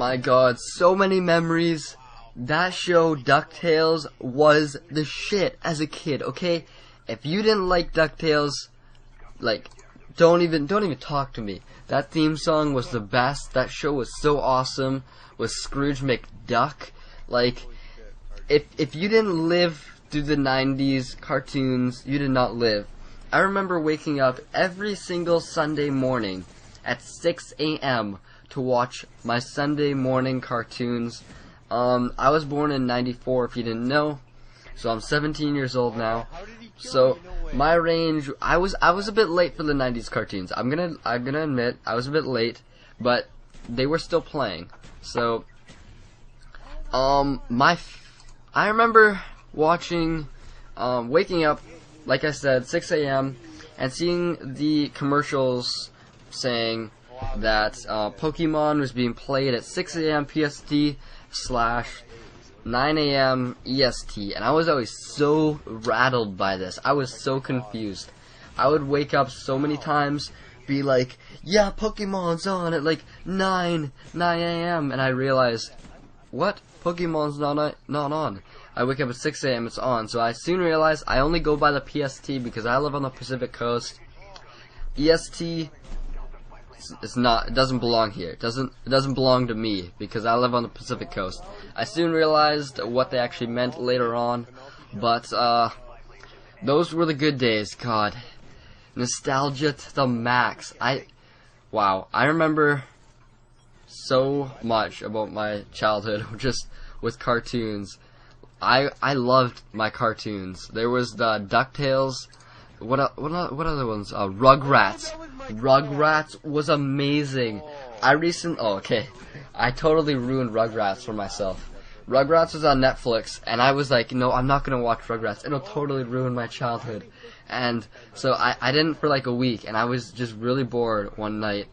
my god, so many memories. That show, DuckTales, was the shit as a kid, okay? If you didn't like DuckTales, like, don't even talk to me. That theme song was the best. That show was so awesome. With Scrooge McDuck. Like, if you didn't live through the 90s cartoons, you did not live. I remember waking up every single Sunday morning at 6 a.m. to watch my Sunday morning cartoons. I was born in 94, if you didn't know, so I'm 17 years old now. So my range, I was a bit late for the 90s cartoons. I'm gonna admit I was a bit late, but they were still playing. So I remember watching, waking up, like I said, 6 a.m. and seeing the commercials saying that Pokemon was being played at 6 a.m. PST / 9 a.m. EST, and I was always so rattled by this. I was so confused. I would wake up so many times, be like, yeah, Pokemon's on at like 9 a.m. and I realized, what? Pokemon's not on. I wake up at 6 a.m. it's on, so I soon realized I only go by the PST because I live on the Pacific Coast. EST, it's not, it doesn't belong here. It doesn't belong to me because I live on the Pacific Coast. I soon realized what they actually meant later on, but those were the good days. God, nostalgia to the max. Wow, I remember so much about my childhood just with cartoons. I loved my cartoons. There was the DuckTales. What other ones? Rugrats. Rugrats was amazing. I totally ruined Rugrats for myself. Rugrats was on Netflix, and I was like, no, I'm not gonna watch Rugrats. It'll totally ruin my childhood. And so I didn't for like a week, and I was just really bored one night,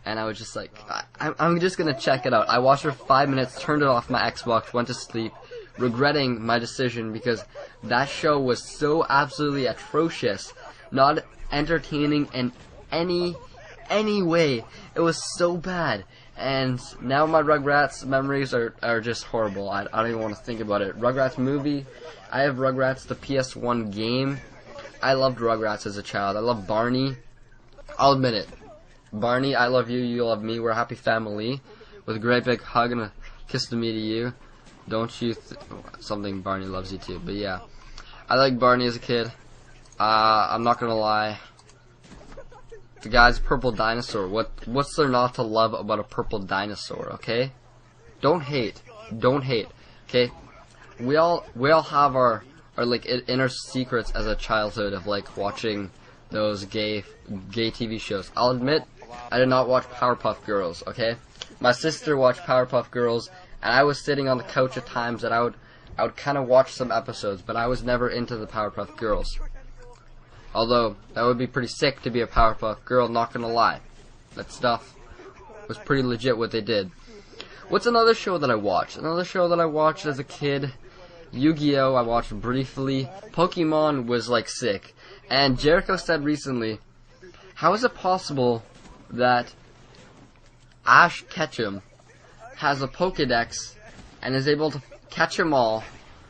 and I was just like, I'm just gonna check it out. I watched it for 5 minutes, turned it off my Xbox, went to sleep, regretting my decision because that show was so absolutely atrocious, not entertaining in any way. It was so bad, and now my Rugrats memories are just horrible. I don't even want to think about it. Rugrats movie, I have Rugrats the PS1 game. I loved Rugrats as a child. I loved Barney. I'll admit it. Barney, I love you, you love me. We're a happy family. With a great big hug and a kiss to me to you. Don't you something Barney loves you too. But yeah, I liked Barney as a kid. I'm not gonna lie. The guy's purple dinosaur. What's there not to love about a purple dinosaur? Okay, don't hate. Okay, we all have our like inner secrets as a childhood of like watching those gay TV shows. I'll admit, I did not watch Powerpuff Girls. Okay, my sister watched Powerpuff Girls, and I was sitting on the couch at times that I would kind of watch some episodes, but I was never into the Powerpuff Girls. Although, that would be pretty sick to be a Powerpuff Girl, not gonna lie. That stuff was pretty legit what they did. What's another show that I watched? Another show that I watched as a kid, Yu-Gi-Oh! I watched briefly. Pokemon was like sick. And Jericho said recently, how is it possible that Ash Ketchum has a Pokedex and is able to catch them all,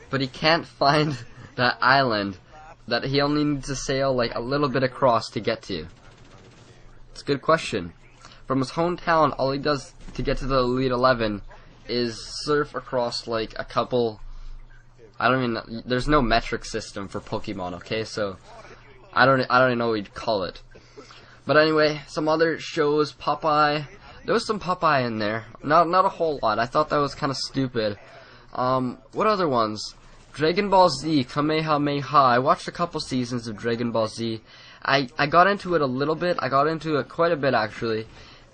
but he can't find that island that he only needs to sail like a little bit across to get to? It's a good question. From his hometown, all he does to get to the Elite 11 is surf across like a couple, I don't even know, there's no metric system for Pokemon, okay, so I don't even know what you'd call it. But anyway, some other shows, Popeye. There was some Popeye in there. Not a whole lot. I thought that was kind of stupid. What other ones? Dragon Ball Z, Kamehameha. I watched a couple seasons of Dragon Ball Z. I got into it a little bit. I got into it quite a bit, actually.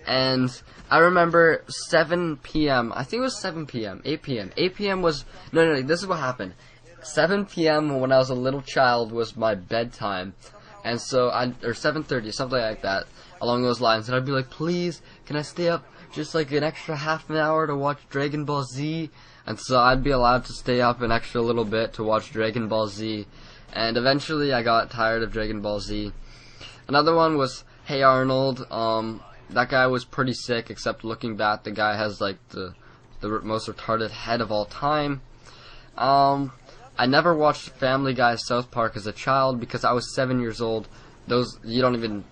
And I remember 7 p.m. I think it was 7 p.m. 8 p.m. 8 p.m. was... No, this is what happened. 7 p.m. when I was a little child was my bedtime. And so, or 7:30, something like that, along those lines. And I'd be like, please, can I stay up just like an extra half an hour to watch Dragon Ball Z? And so I'd be allowed to stay up an extra little bit to watch Dragon Ball Z. And eventually I got tired of Dragon Ball Z. Another one was Hey Arnold. That guy was pretty sick, except looking back, the guy has like the the most retarded head of all time. I never watched Family Guy, South Park as a child because I was 7 years old. You don't even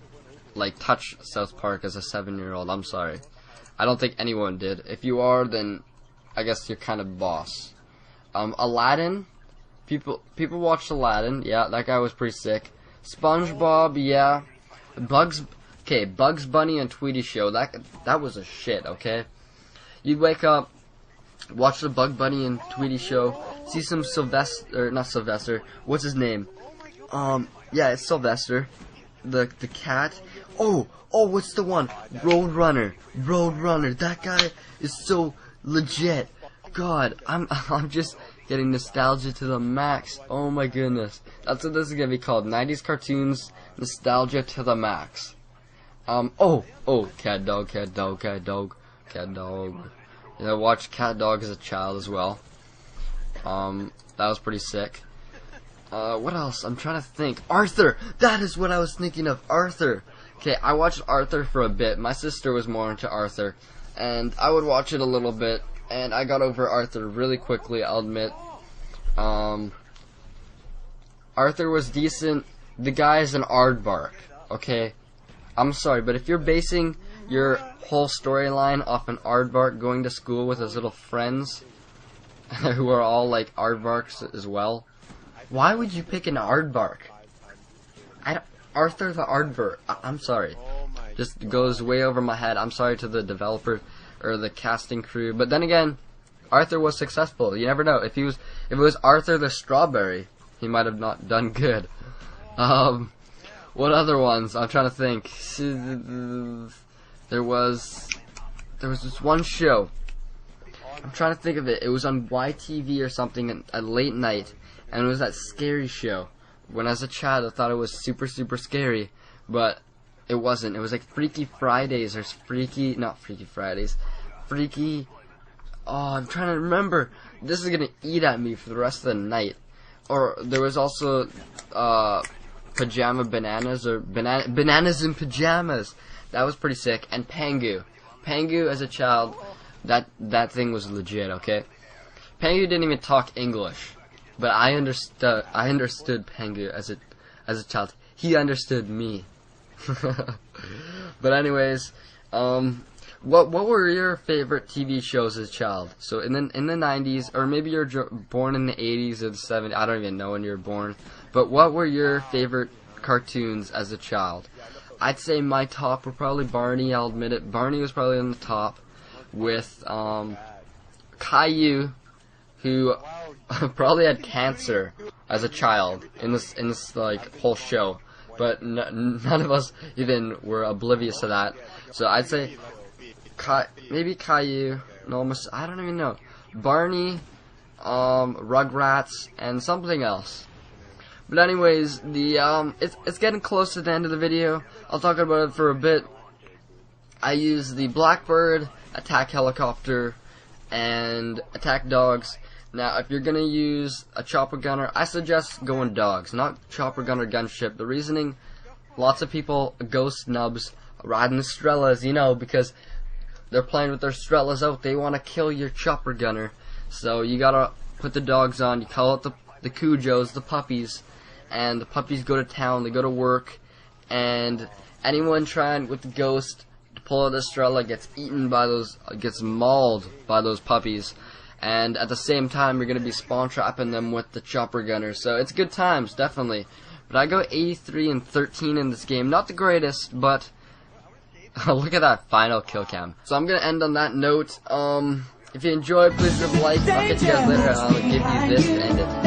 like touch South Park as a 7-year-old. I'm sorry. I don't think anyone did. If you are, then I guess you're kind of boss. Aladdin. People watched Aladdin. Yeah, that guy was pretty sick. SpongeBob. Yeah. Bugs Bunny and Tweety Show. That was a shit. Okay. You'd wake up, watch the Bug Bunny and Tweety Show, see some not Sylvester. What's his name? Yeah, it's Sylvester. The cat. Oh, what's the one? Roadrunner. That guy is so legit. God, I'm just getting nostalgia to the max. Oh my goodness. That's what this is gonna be called. 90s cartoons, nostalgia to the max. Cat Dog. I watched Cat Dog as a child as well. That was pretty sick. What else? I'm trying to think. Arthur! That is what I was thinking of. Arthur! Okay, I watched Arthur for a bit. My sister was more into Arthur. And I would watch it a little bit. And I got over Arthur really quickly, I'll admit. Arthur was decent. The guy is an aardvark. Okay? I'm sorry, but if you're basing your whole storyline off an aardvark going to school with his little friends, who are all like aardvarks as well, why would you pick an aardvark? Arthur the aardvark. I'm sorry. Just goes way over my head. I'm sorry to the developer or the casting crew. But then again, Arthur was successful. You never know. If it was Arthur the strawberry, he might have not done good. What other ones? I'm trying to think. There was this one show. I'm trying to think of it. It was on YTV or something at late night, and it was that scary show. When I was a child, I thought it was super, super scary, but it wasn't. It was like Freaky Fridays or not Freaky Fridays. I'm trying to remember. This is gonna eat at me for the rest of the night. Or there was also Pajama Bananas or Bananas in Pajamas. That was pretty sick. And Pangu. Pangu as a child, that thing was legit, okay? Pangu didn't even talk English, but I understood Pangu as a child. He understood me. But anyways, what were your favorite TV shows as a child? So in the 90s, or maybe you're born in the 80s or the 70s. I don't even know when you were born. But what were your favorite cartoons as a child? I'd say my top were probably Barney. I'll admit it. Barney was probably on the top, with Caillou, who probably had cancer as a child in this like whole show. But none of us even were oblivious to that. So I'd say maybe Caillou. No, I don't even know. Barney, Rugrats, and something else. But anyways, it's getting close to the end of the video. I'll talk about it for a bit. I use the Blackbird, Attack Helicopter, and Attack Dogs. Now, if you're gonna use a chopper gunner, I suggest going dogs, not chopper gunner gunship. The reasoning, lots of people go snubs riding the Strellas, because they're playing with their Strellas out. They want to kill your chopper gunner. So you gotta put the dogs on. You call it the Cujos, the puppies, and the puppies go to town. They go to work, and anyone trying with the ghost to pull out the Strela gets mauled by those puppies. And at the same time, you're going to be spawn trapping them with the chopper gunner. So it's good times, definitely. But I go 83 and 13 in this game. Not the greatest, but look at that final kill cam. So I'm going to end on that note. If you enjoyed, please leave a like. I'll catch you guys later, and I'll give you this to end it.